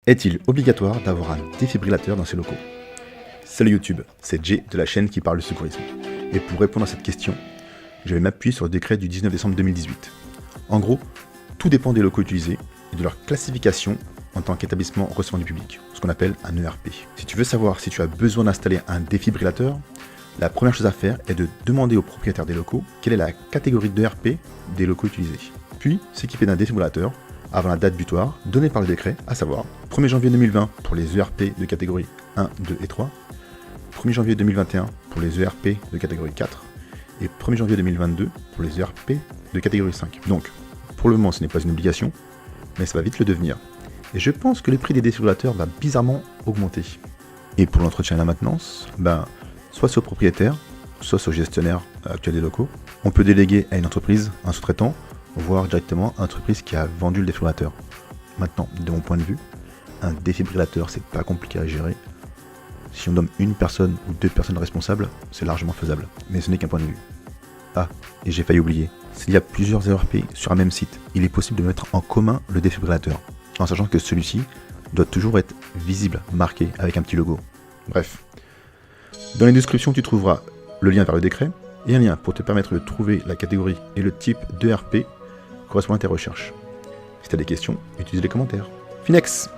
Est-il obligatoire d'avoir un défibrillateur dans ses locaux? Salut YouTube, c'est Jay de la chaîne qui parle de secourisme. Et pour répondre à cette question, je vais m'appuyer sur le décret du 19 décembre 2018. En gros, tout dépend des locaux utilisés et de leur classification en tant qu'établissement recevant du public, ce qu'on appelle un ERP. Si tu veux savoir si tu as besoin d'installer un défibrillateur, la première chose à faire est de demander aux propriétaires des locaux quelle est la catégorie d'ERP des locaux utilisés. Puis s'équiper d'un défibrillateur avant la date butoir donnée par le décret, à savoir 1er janvier 2020 pour les ERP de catégorie 1, 2 et 3, 1er janvier 2021 pour les ERP de catégorie 4 et 1er janvier 2022 pour les ERP de catégorie 5. Donc, pour le moment, ce n'est pas une obligation, mais ça va vite le devenir. Et je pense que le prix des défibrillateurs va bizarrement augmenter. Et pour l'entretien et la maintenance, soit c'est au propriétaire, soit c'est au gestionnaire actuel des locaux. On peut déléguer à une entreprise, un sous-traitant, voire directement à l'entreprise qui a vendu le défibrillateur. Maintenant, de mon point de vue, un défibrillateur, c'est pas compliqué à gérer. Si on nomme une personne ou deux personnes responsables, c'est largement faisable. Mais ce n'est qu'un point de vue. Ah, et j'ai failli oublier. S'il y a plusieurs ERP sur un même site, il est possible de mettre en commun le défibrillateur, en sachant que celui-ci doit toujours être visible, marqué avec un petit logo. Bref. Dans les descriptions, tu trouveras le lien vers le décret et un lien pour te permettre de trouver la catégorie et le type d'ERP correspondant à tes recherches. Si tu as des questions, utilise les commentaires. Finex!